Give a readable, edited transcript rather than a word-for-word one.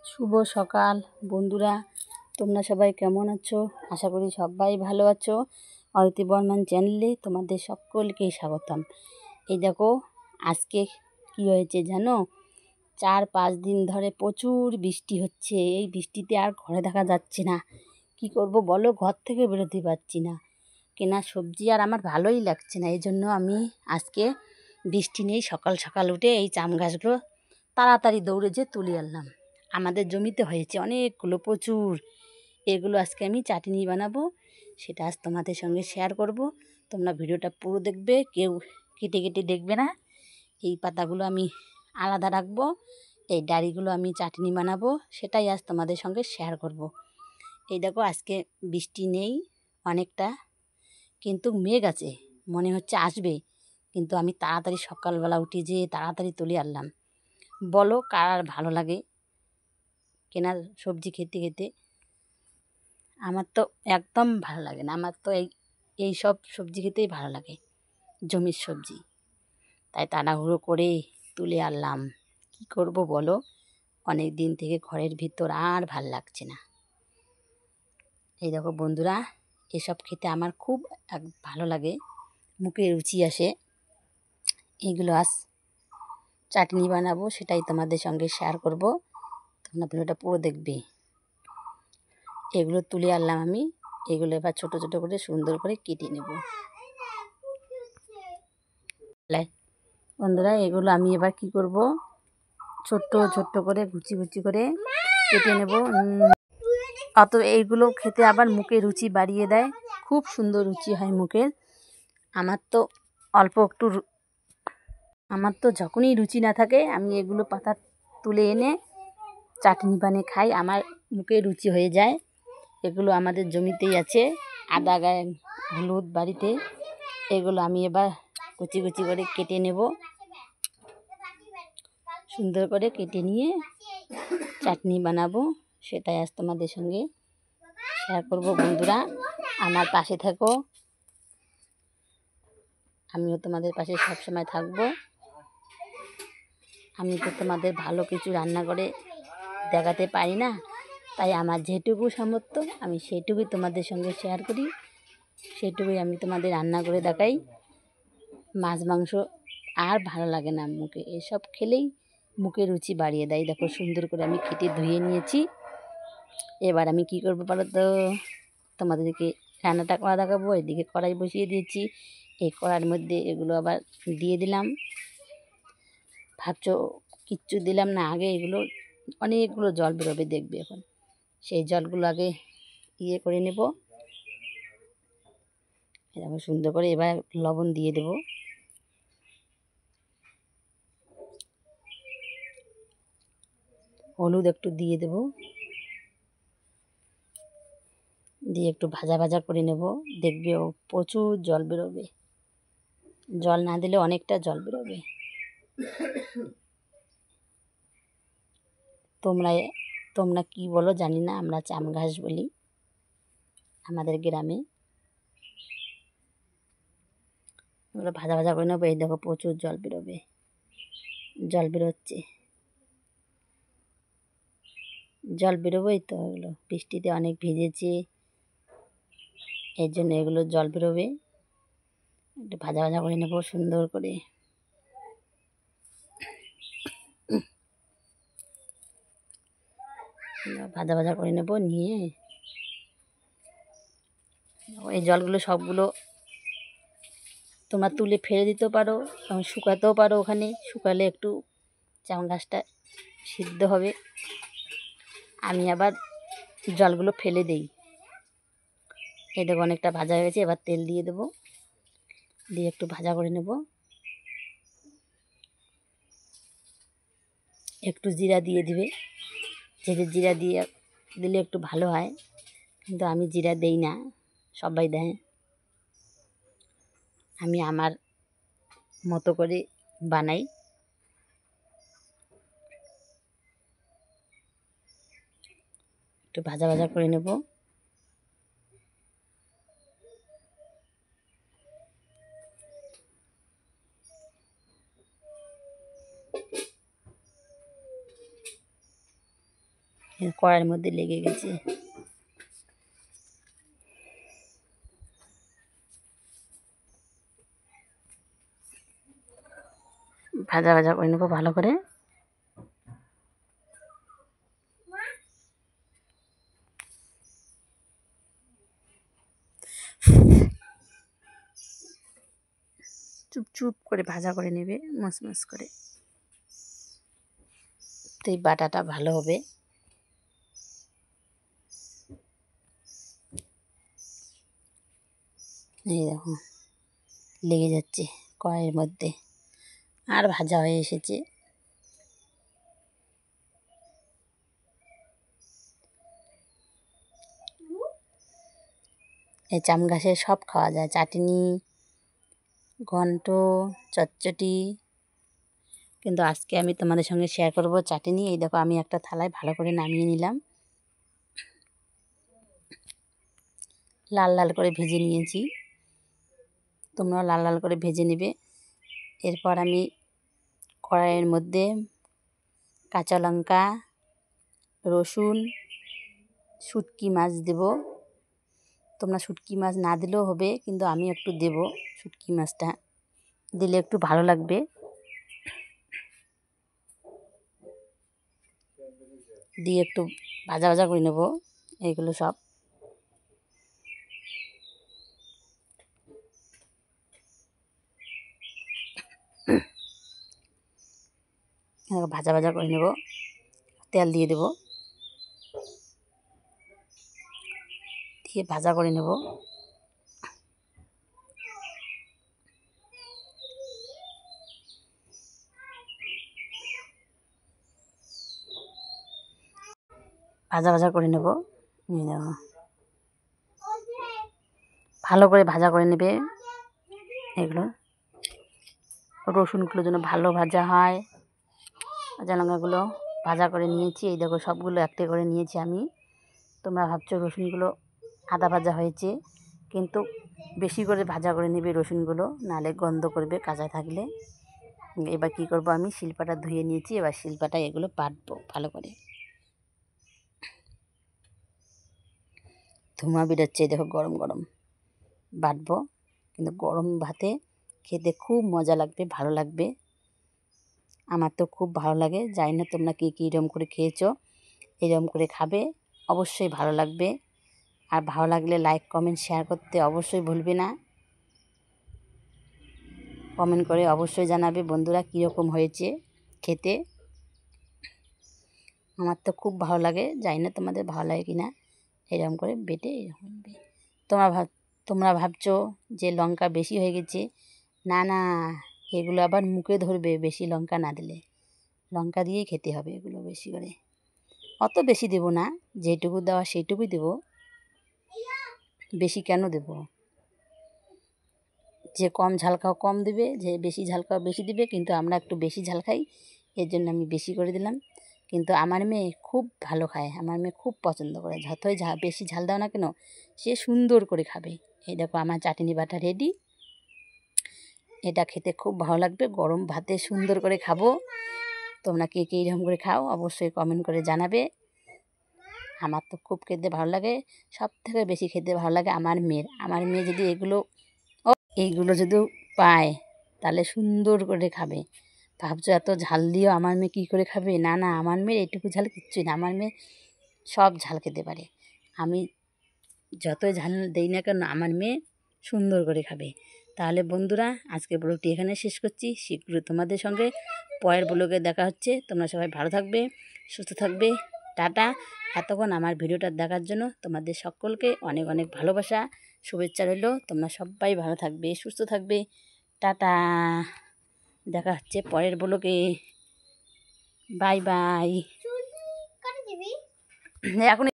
শুভ সকাল বন্ধুরা, তোমরা সবাই কেমন আছো? আশা করি সবাই ভালো আছো। অদিতি বর্মন চ্যানেলে তোমাদের সকলকেই স্বাগতম। এই দেখো আজকে কি হয়েছে জানো? 4-5 দিন ধরে প্রচুর বৃষ্টি হচ্ছে। এই বৃষ্টিতে আর ঘরে থাকা যাচ্ছে না। কি করব বলো, ঘর থেকে বেরোতে পারছি না। কেনা সবজি আর আমার ভালোই লাগছে না। এই জন্য আমি আজকে বৃষ্টি নেই, সকাল সকাল উঠে এই চাম গাছগুলো তাড়াতাড়ি দৌড়ে যেয়ে তুলে আনলাম। আমাদের জমিতে হয়েছে অনেকগুলো, প্রচুর। এগুলো আজকে আমি চাটনি বানাবো, সেটা আজ তোমাদের সঙ্গে শেয়ার করব। তোমরা ভিডিওটা পুরো দেখবে, কেউ কেটে কেটে দেখবে না। এই পাতাগুলো আমি আলাদা রাখবো, এই ডাঁড়িগুলো আমি চাটনি বানাবো, সেটাই আজ তোমাদের সঙ্গে শেয়ার করব। এই দেখো আজকে বৃষ্টি নেই অনেকটা, কিন্তু মেঘ আছে, মনে হচ্ছে আসবে। কিন্তু আমি তাড়াতাড়ি সকালবেলা উঠে যেয়ে তাড়াতাড়ি তুলে আনলাম। বলো কার আর ভালো লাগে কেনার সবজি খেতে খেতে? আমার তো একদম ভালো লাগে না। আমার তো এই সব সবজি খেতেই ভালো লাগে, জমির সবজি। তাই তাড়াহুড়ো করে তুলে আনলাম। কি করব বলো, অনেক দিন থেকে ঘরের ভিতর আর ভাল লাগছে না। এই দেখো বন্ধুরা, এসব খেতে আমার খুব ভালো লাগে, মুখে রুচি আসে। এগুলো আজ চাটনি বানাবো, সেটাই তোমাদের সঙ্গে শেয়ার করব। তোমরা ভিডিওটা পুরো দেখবে। এগুলো তুলে আনলাম আমি। এগুলো এবার ছোট ছোট করে সুন্দর করে কেটে নেব। বন্ধুরা, এগুলো আমি এবার কি করব, ছোট্ট ছোট্ট করে কুচি কুচি করে কেটে নেব। এইগুলো খেতে আবার মুখে রুচি বাড়িয়ে দেয়, খুব সুন্দর রুচি হয় মুখের। আমার তো যখনই রুচি না থাকে আমি এগুলো পাতা তুলে এনে চাটনি বানিয়ে খাই, আমার মুখে রুচি হয়ে যায়। এগুলো আমাদের জমিতেই আছে, আদা গায়ে হলুদ বাড়িতে। এগুলো আমি এবার কুচি কুচি করে কেটে নেব। সুন্দর করে কেটে নিয়ে চাটনি বানাবো, সেটাই আজ তোমাদের সঙ্গে শেয়ার করব। বন্ধুরা আমার পাশে থাকো, আমিও তোমাদের পাশে সবসময় থাকবো। আমি তো তোমাদের ভালো কিছু রান্না করে দেখাতে পারি না, তাই আমার যেটুকু সামর্থ্য আমি সেটুকুই তোমাদের সঙ্গে শেয়ার করি, সেটুকুই আমি তোমাদের রান্না করে দেখাই। মাছ মাংস আর ভালো লাগে না মুখে, এসব খেলেই মুখে রুচি বাড়িয়ে দেয়। দেখো সুন্দর করে আমি কেটে ধুয়ে নিয়েছি। এবার আমি কি করবো বলো তো, তোমাদেরকে রান্নাটা করা দেখাবো। এদিকে কড়াই বসিয়ে দিয়েছি, এই কড়াইয়ের মধ্যে এগুলো আবার দিয়ে দিলাম। ভাবছো কিচ্ছু দিলাম না, আগে এগুলো অনেকগুলো জল বেরোবে দেখবে এখন। সেই জলগুলো আগে করে নেব। এরকম সুন্দর করে এবার লবণ দিয়ে দেব। হলুদ একটু দিয়ে দেব, দিয়ে একটু ভাজা ভাজা করে নেব। দেখবে ও প্রচুর জল বেরোবে, জল না দিলে অনেকটা জল বেরোবে। তোমরা কি বলো জানি না, আমরা চাম ঘাস বলি আমাদের গ্রামে। ওগুলো ভাজা ভাজা করে নেবো। এই দেখো প্রচুর জল বেরোবে, জল বেরোচ্ছে, জল বেরোবেই তো। এগুলো বৃষ্টিতে অনেক ভিজেছে, এর জন্য এগুলো জল বেরোবে। একটু ভাজা ভাজা করে নেবো সুন্দর করে। ভাজা ভাজা করে নেব, নিয়ে এই জলগুলো সবগুলো তোমরা তুলে ফেলে দিতেও পারো, শুকাতেও পারো। ওখানে শুকালে একটু চাম গাছটা সিদ্ধ হবে। আমি আবার জলগুলো ফেলে দিই। এই দেখো অনেকটা ভাজা হয়ে গেছে, এবার তেল দিয়ে দেবো, দিয়ে একটু ভাজা করে নেব। একটু জিরা দিয়ে দিবে, যেতে জিরা দিলে একটু ভালো হয়, কিন্তু আমি জিরা দেই না, সবাই দেয়। আমি আমার মতো করে বানাই। একটু ভাজা ভাজা করে নেব। কড়াইয়ের মধ্যে লেগে গেছে। ভাজা ভাজা করে নেবো ভালো করে। চুপ চুপ করে ভাজা করে নেবে, মচমচ করে। তো এই বাটাটা ভালো হবে। এই দেখো লেগে যাচ্ছে কড়াইয়ের মধ্যে, আর ভাজা হয়ে এসেছে। এই চাম গাছের সব খাওয়া যায়, চাটনি, ঘন্ট, চটচটি। কিন্তু আজকে আমি তোমাদের সঙ্গে শেয়ার করব চাটনি। এই দেখো আমি একটা থালায় ভালো করে নামিয়ে নিলাম, লাল লাল করে ভেজে নিয়েছি। তোমরাও লাল লাল করে ভেজে নেবে। এরপর আমি কড়াইয়ের মধ্যে কাঁচা লঙ্কা, রসুন, শুটকি মাছ দেব। তোমরা শুটকি মাছ না দিলেও হবে, কিন্তু আমি একটু দেব। শুটকি মাছটা দিলে একটু ভালো লাগবে। দিয়ে একটু ভাজা ভাজা করে নেব এইগুলো সব। ভাজা ভাজা করে নেব, তেল দিয়ে দেব, দিয়ে ভাজা করে নেব। ভাজা ভাজা করে নেব। ভালো করে ভাজা করে নেবে এগুলো। রসুনগুলো যেন ভালো ভাজা হয়। কাঁচা লঙ্কাগুলো ভাজা করে নিয়েছি। এই দেখো সবগুলো একটা করে নিয়েছি আমি। তোমরা ভাবছো রসুনগুলো আদা ভাজা হয়েছে, কিন্তু বেশি করে ভাজা করে নেবে রসুনগুলো, নাহলে গন্ধ করবে কাঁচা থাকলে। এবার কি করব, আমি শিলপাটা ধুয়ে নিয়েছি। এবার শিলপাটায় এগুলো বাটবো ভালো করে। ধুমা বেরোচ্ছে দেখো, গরম গরম বাটবো। কিন্তু গরম ভাতে খেতে খুব মজা লাগবে, ভালো লাগবে। আমার তো খুব ভালো লাগে। জানি না তোমরা কী কী এরকম করে খেয়েছো, এরকম করে খাবে, অবশ্যই ভালো লাগবে। আর ভালো লাগলে লাইক কমেন্ট শেয়ার করতে অবশ্যই ভুলবে না। কমেন্ট করে অবশ্যই জানাবে বন্ধুরা কীরকম হয়েছে খেতে। আমার তো খুব ভালো লাগে, জানি না তোমাদের ভালো লাগে কি না। এরকম করে বেটে এরকম তোমরা ভাবছো যে লঙ্কা বেশি হয়ে গেছে। না না, এগুলো আবার মুখে ধরবে বেশি লঙ্কা না দিলে। লঙ্কা দিয়েই খেতে হবে এগুলো বেশি করে। অত বেশি দেব না, যেটুকু দেওয়া সেইটুকুই দেব, বেশি কেন দেব। যে কম ঝাল খাও কম দেবে, যে বেশি ঝাল খাও বেশি দিবে। কিন্তু আমরা একটু বেশি ঝাল খাই, এর জন্য আমি বেশি করে দিলাম। কিন্তু আমার মেয়ে খুব ভালো খায়, আমার মেয়ে খুব পছন্দ করে। যতই বেশি ঝাল দাও না কেন, সে সুন্দর করে খাবে। এই দেখো আমার চাটনি বাটা রেডি। এটা খেতে খুব ভালো লাগবে, গরম ভাতে সুন্দর করে খাবো। তোমরা কে কে এরকম করে খাও অবশ্যই কমেন্ট করে জানাবে। আমার তো খুব খেতে ভালো লাগে। সব থেকে বেশি খেতে ভালো লাগে আমার মেয়ের। আমার মেয়ে যদি এইগুলো যদি পায় তাহলে সুন্দর করে খাবে। ভাবছো এত ঝাল দিয়েও আমার মেয়ে কী করে খাবে। না না, আমার মেয়ের এটুকু ঝাল কিচ্ছুই না। আমার মেয়ে সব ঝাল খেতে পারে। আমি যতই ঝাল দেই না কেন, আমার মেয়ে সুন্দর করে খাবে। তাহলে বন্ধুরা আজকে ব্লগটি এখানে শেষ করছি। শীঘ্র তোমাদের সঙ্গে পরের ব্লগে দেখা হচ্ছে। তোমরা সবাই ভালো থাকবে, সুস্থ থাকবে। টাটা। এতক্ষণ আমার ভিডিওটা দেখার জন্য তোমাদের সকলকে অনেক অনেক ভালোবাসা, শুভেচ্ছা রইল। তোমরা সবাই ভালো থাকবে, সুস্থ থাকবে। টাটা। দেখা হচ্ছে পরের ব্লগে। Bye bye. এখন